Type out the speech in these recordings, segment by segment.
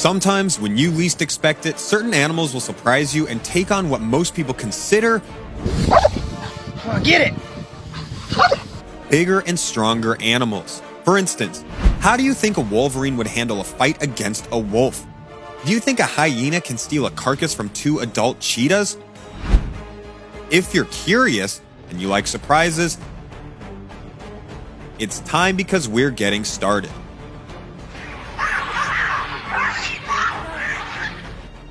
Sometimes, when you least expect it, certain animals will surprise you and take on what most people consider Get it! bigger and stronger animals. For instance, how do you think a wolverine would handle a fight against a wolf? Do you think a hyena can steal a carcass from 2 adult cheetahs? If you're curious and you like surprises, it's time because we're getting started.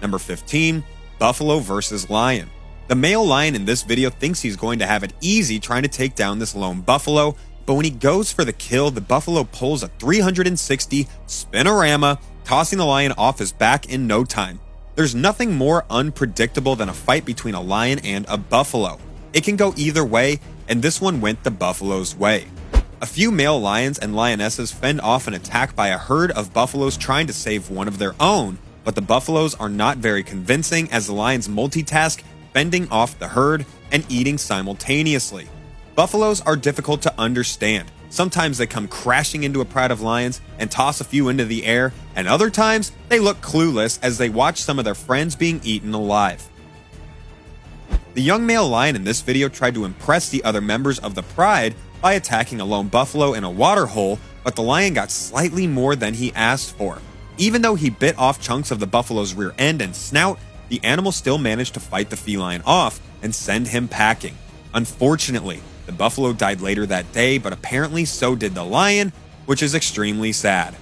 Number 15, buffalo versus lion. The male lion in this video thinks he's going to have it easy trying to take down this lone buffalo, but when he goes for the kill, the buffalo pulls a 360 spinorama, tossing the lion off his back in no time. There's nothing more unpredictable than a fight between a lion and a buffalo. It can go either way, and this one went the buffalo's way. A few male lions and lionesses fend off an attack by a herd of buffaloes trying to save one of their own, but the buffaloes are not very convincing as the lions multitask, fending off the herd and eating simultaneously. Buffaloes are difficult to understand. Sometimes they come crashing into a pride of lions and toss a few into the air, and other times they look clueless as they watch some of their friends being eaten alive. The young male lion in this video tried to impress the other members of the pride by attacking a lone buffalo in a water hole, but the lion got slightly more than he asked for. Even though he bit off chunks of the buffalo's rear end and snout, the animal still managed to fight the feline off and send him packing. Unfortunately, the buffalo died later that day, but apparently so did the lion, which is extremely sad.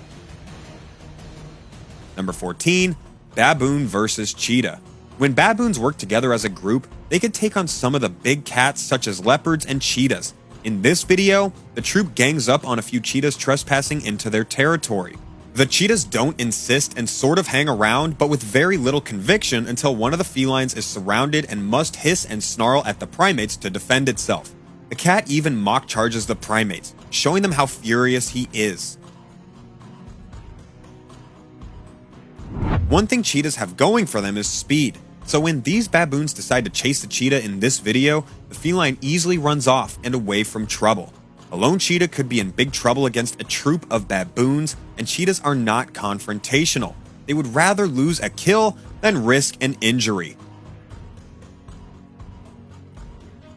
Number 14, baboon versus cheetah. When baboons work together as a group, they could take on some of the big cats such as leopards and cheetahs. In this video, the troop gangs up on a few cheetahs trespassing into their territory. The cheetahs don't insist and sort of hang around, but with very little conviction until one of the felines is surrounded and must hiss and snarl at the primates to defend itself. The cat even mock charges the primates, showing them how furious he is. One thing cheetahs have going for them is speed. So when these baboons decide to chase the cheetah in this video, the feline easily runs off and away from trouble. A lone cheetah could be in big trouble against a troop of baboons, and cheetahs are not confrontational. They would rather lose a kill than risk an injury.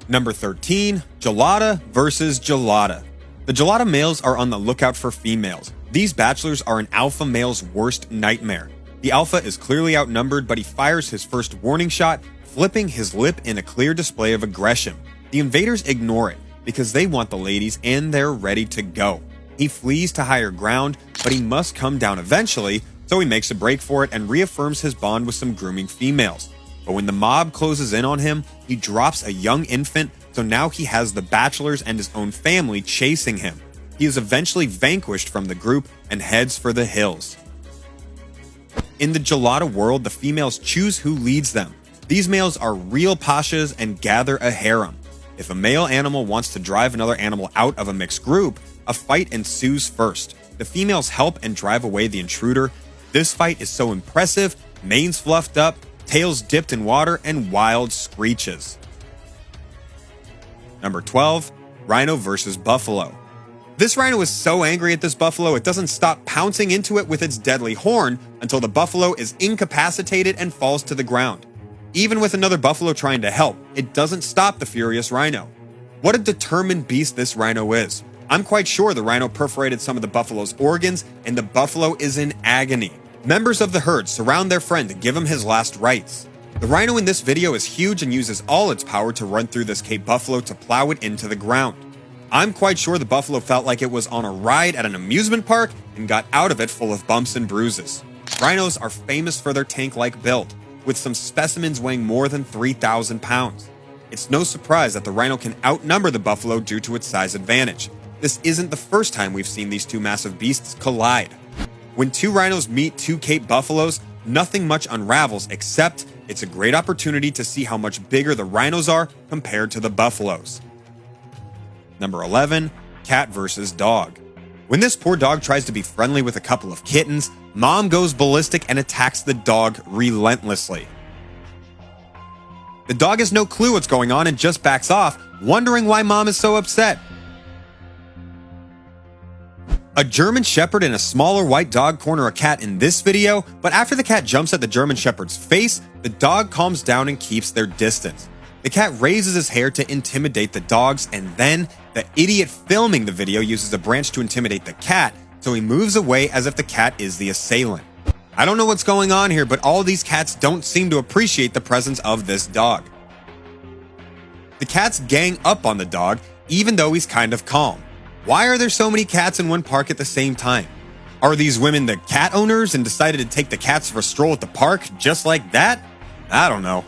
Number 13, gelada versus gelada. The gelada males are on the lookout for females. These bachelors are an alpha male's worst nightmare. The alpha is clearly outnumbered, but he fires his first warning shot, flipping his lip in a clear display of aggression. The invaders ignore it because they want the ladies and they're ready to go. He flees to higher ground, but he must come down eventually, so he makes a break for it and reaffirms his bond with some grooming females. But when the mob closes in on him, he drops a young infant, so now he has the bachelors and his own family chasing him. He is eventually vanquished from the group and heads for the hills. In the gelada world, the females choose who leads them. These males are real pashas and gather a harem. If a male animal wants to drive another animal out of a mixed group, a fight ensues first. The females help and drive away the intruder. This fight is so impressive, manes fluffed up, tails dipped in water, and wild screeches. Number 12, rhino versus buffalo. This rhino is so angry at this buffalo it doesn't stop pouncing into it with its deadly horn until the buffalo is incapacitated and falls to the ground. Even with another buffalo trying to help, it doesn't stop the furious rhino. What a determined beast this rhino is. I'm quite sure the rhino perforated some of the buffalo's organs, and the buffalo is in agony. Members of the herd surround their friend to give him his last rites. The rhino in this video is huge and uses all its power to run through this Cape buffalo to plow it into the ground. I'm quite sure the buffalo felt like it was on a ride at an amusement park and got out of it full of bumps and bruises. Rhinos are famous for their tank-like build, with some specimens weighing more than 3,000 pounds. It's no surprise that the rhino can outnumber the buffalo due to its size advantage. This isn't the first time we've seen these two massive beasts collide. When two rhinos meet two Cape buffaloes, nothing much unravels, except it's a great opportunity to see how much bigger the rhinos are compared to the buffaloes. Number 11, cat versus dog. When this poor dog tries to be friendly with a couple of kittens, mom goes ballistic and attacks the dog relentlessly. The dog has no clue what's going on and just backs off, wondering why mom is so upset. A German Shepherd and a smaller white dog corner a cat in this video, but after the cat jumps at the German Shepherd's face, the dog calms down and keeps their distance. The cat raises his hair to intimidate the dogs, and then the idiot filming the video uses a branch to intimidate the cat, so he moves away as if the cat is the assailant. I don't know what's going on here, but all these cats don't seem to appreciate the presence of this dog. The cats gang up on the dog, even though he's kind of calm. Why are there so many cats in one park at the same time? Are these women the cat owners and decided to take the cats for a stroll at the park just like that? I don't know.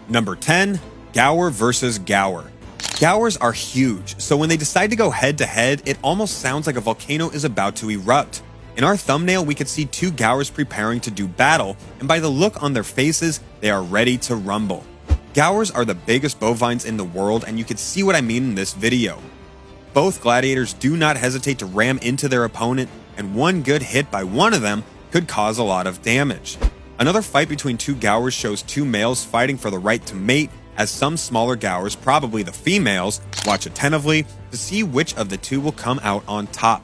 Number 10, Gaur versus Gaur. Gaurs are huge, so when they decide to go head to head, it almost sounds like a volcano is about to erupt. In our thumbnail, we could see two Gaurs preparing to do battle, and by the look on their faces, they are ready to rumble. Gaurs are the biggest bovines in the world, and you can see what I mean in this video. Both gladiators do not hesitate to ram into their opponent, and one good hit by one of them could cause a lot of damage. Another fight between two Gaurs shows two males fighting for the right to mate, as some smaller Gaurs, probably the females, watch attentively to see which of the two will come out on top.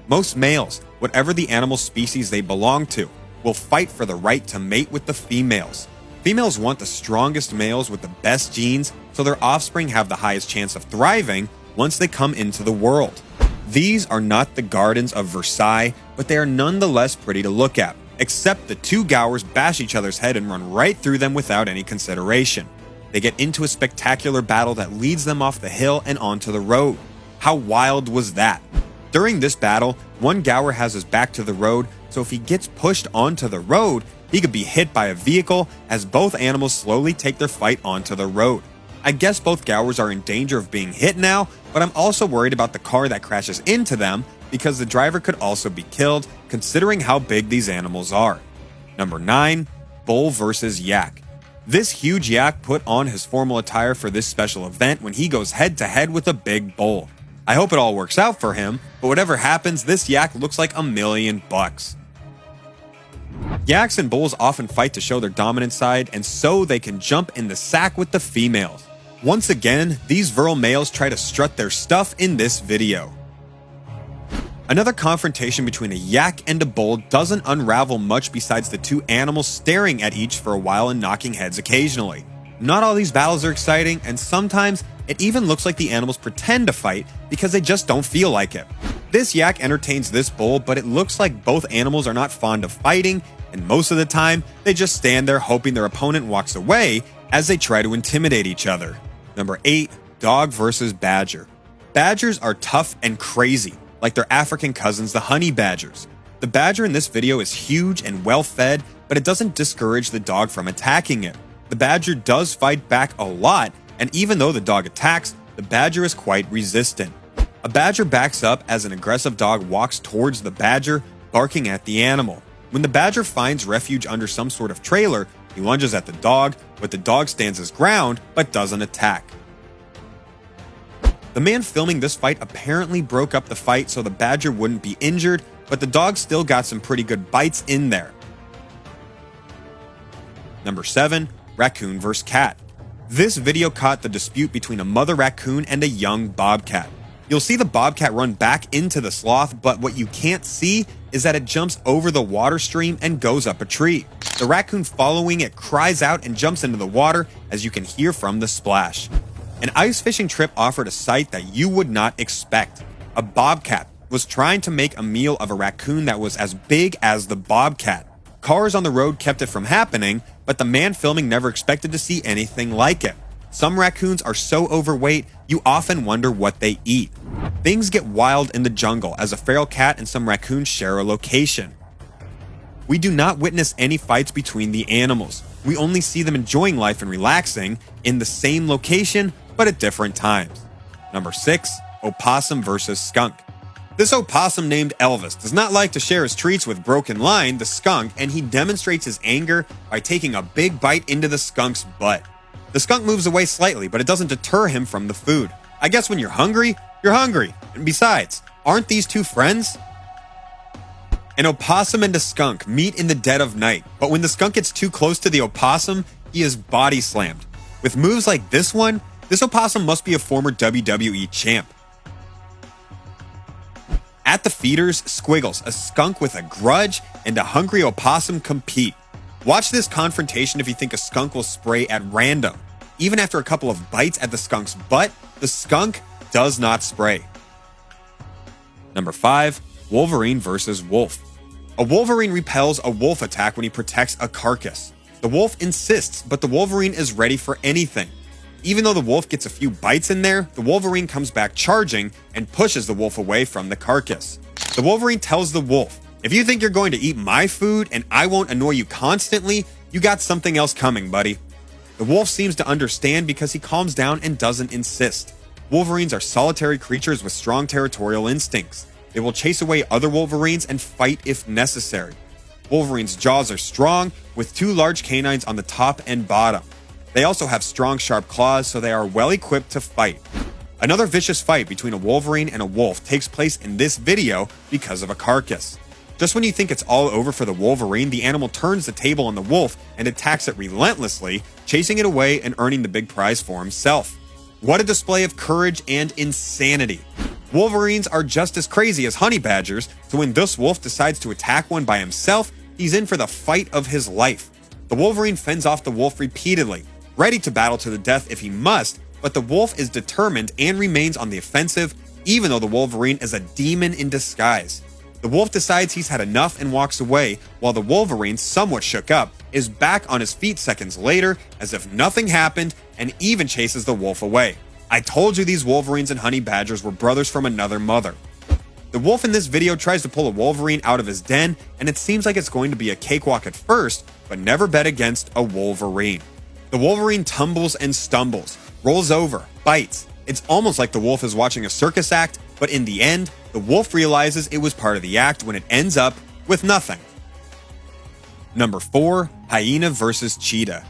Most males, whatever the animal species they belong to, will fight for the right to mate with the females. Females want the strongest males with the best genes, so their offspring have the highest chance of thriving once they come into the world. These are not the gardens of Versailles, but they are nonetheless pretty to look at, except the two Gaurs bash each other's head and run right through them without any consideration. They get into a spectacular battle that leads them off the hill and onto the road. How wild was that? During this battle, one Gaur has his back to the road, so if he gets pushed onto the road, he could be hit by a vehicle as both animals slowly take their fight onto the road. I guess both Gaurs are in danger of being hit now, but I'm also worried about the car that crashes into them because the driver could also be killed, considering how big these animals are. Number 9, Bull versus Yak. This huge yak put on his formal attire for this special event when he goes head to head with a big bull. I hope it all works out for him, but whatever happens, this yak looks like $1 million. Yaks and bulls often fight to show their dominant side, and so they can jump in the sack with the females. Once again, these virile males try to strut their stuff in this video. Another confrontation between a yak and a bull doesn't unravel much besides the two animals staring at each for a while and knocking heads occasionally. Not all these battles are exciting, and sometimes it even looks like the animals pretend to fight because they just don't feel like it. This yak entertains this bull, but it looks like both animals are not fond of fighting, and most of the time, they just stand there hoping their opponent walks away as they try to intimidate each other. Number 8, Dog versus Badger. Badgers are tough and crazy, like their African cousins, the honey badgers. The badger in this video is huge and well fed, but it doesn't discourage the dog from attacking it. The badger does fight back a lot, and even though the dog attacks, the badger is quite resistant. A badger backs up as an aggressive dog walks towards the badger, barking at the animal. When the badger finds refuge under some sort of trailer, he lunges at the dog, but the dog stands his ground but doesn't attack. The man filming this fight apparently broke up the fight so the badger wouldn't be injured, but the dog still got some pretty good bites in there. Number 7, Raccoon vs. Cat. This video caught the dispute between a mother raccoon and a young bobcat. You'll see the bobcat run back into the sloth, but what you can't see is that it jumps over the water stream and goes up a tree. The raccoon following it cries out and jumps into the water, as you can hear from the splash. An ice fishing trip offered a sight that you would not expect. A bobcat was trying to make a meal of a raccoon that was as big as the bobcat. Cars on the road kept it from happening, but the man filming never expected to see anything like it. Some raccoons are so overweight, you often wonder what they eat. Things get wild in the jungle as a feral cat and some raccoons share a location. We do not witness any fights between the animals. We only see them enjoying life and relaxing in the same location, but at different times. Number 6, Opossum versus Skunk. This opossum named Elvis does not like to share his treats with Broken Line, the skunk, and he demonstrates his anger by taking a big bite into the skunk's butt. The skunk moves away slightly, but it doesn't deter him from the food. I guess when you're hungry, and besides, aren't these two friends? An opossum and a skunk meet in the dead of night, but when the skunk gets too close to the opossum, he is body slammed. With moves like this one, this opossum must be a former WWE champ. At the feeders, Squiggles, a skunk with a grudge, and a hungry opossum compete. Watch this confrontation if you think a skunk will spray at random. Even after a couple of bites at the skunk's butt, the skunk does not spray. Number 5. Wolverine versus Wolf. A Wolverine repels a wolf attack when he protects a carcass. The wolf insists, but the Wolverine is ready for anything. Even though the wolf gets a few bites in there, the Wolverine comes back charging and pushes the wolf away from the carcass. The Wolverine tells the wolf, "If you think you're going to eat my food and I won't annoy you constantly, you got something else coming, buddy." The wolf seems to understand because he calms down and doesn't insist. Wolverines are solitary creatures with strong territorial instincts. They will chase away other Wolverines and fight if necessary. Wolverine's jaws are strong, with 2 large canines on the top and bottom. They also have strong, sharp claws, so they are well equipped to fight. Another vicious fight between a Wolverine and a wolf takes place in this video because of a carcass. Just when you think it's all over for the Wolverine, the animal turns the table on the wolf and attacks it relentlessly, chasing it away and earning the big prize for himself. What a display of courage and insanity. Wolverines are just as crazy as honey badgers, so when this wolf decides to attack one by himself, he's in for the fight of his life. The Wolverine fends off the wolf repeatedly, ready to battle to the death if he must, but the wolf is determined and remains on the offensive, even though the Wolverine is a demon in disguise. The wolf decides he's had enough and walks away, while the Wolverine, somewhat shook up, is back on his feet seconds later as if nothing happened and even chases the wolf away. I told you these Wolverines and honey badgers were brothers from another mother. The wolf in this video tries to pull a Wolverine out of his den, and it seems like it's going to be a cakewalk at first, but never bet against a Wolverine. The Wolverine tumbles and stumbles, rolls over, bites. It's almost like the wolf is watching a circus act, but in the end, the wolf realizes it was part of the act when it ends up with nothing. Number 4. Hyena versus Cheetah.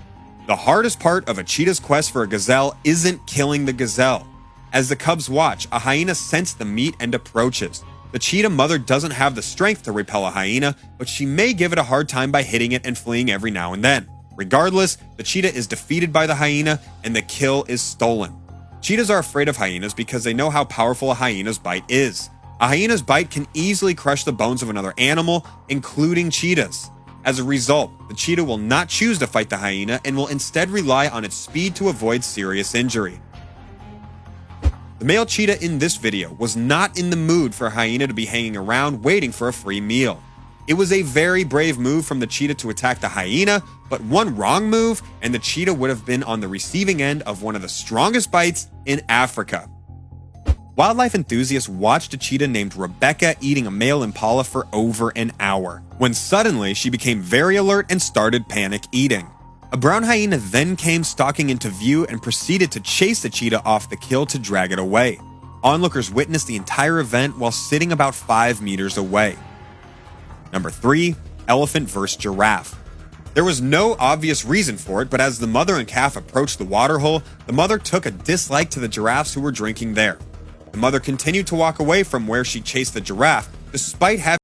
The hardest part of a cheetah's quest for a gazelle isn't killing the gazelle. As the cubs watch, a hyena scents the meat and approaches. The cheetah mother doesn't have the strength to repel a hyena, but she may give it a hard time by hitting it and fleeing every now and then. Regardless, the cheetah is defeated by the hyena and the kill is stolen. Cheetahs are afraid of hyenas because they know how powerful a hyena's bite is. A hyena's bite can easily crush the bones of another animal, including cheetahs. As a result, the cheetah will not choose to fight the hyena and will instead rely on its speed to avoid serious injury. The male cheetah in this video was not in the mood for a hyena to be hanging around waiting for a free meal. It was a very brave move from the cheetah to attack the hyena, but one wrong move and the cheetah would have been on the receiving end of one of the strongest bites in Africa. Wildlife enthusiasts watched a cheetah named Rebecca eating a male impala for over an hour, when suddenly she became very alert and started panic eating. A brown hyena then came stalking into view and proceeded to chase the cheetah off the kill to drag it away. Onlookers witnessed the entire event while sitting about 5 meters away. Number 3. Elephant vs. Giraffe. There was no obvious reason for it, but as the mother and calf approached the waterhole, the mother took a dislike to the giraffes who were drinking there. The mother continued to walk away from where she chased the giraffe, despite having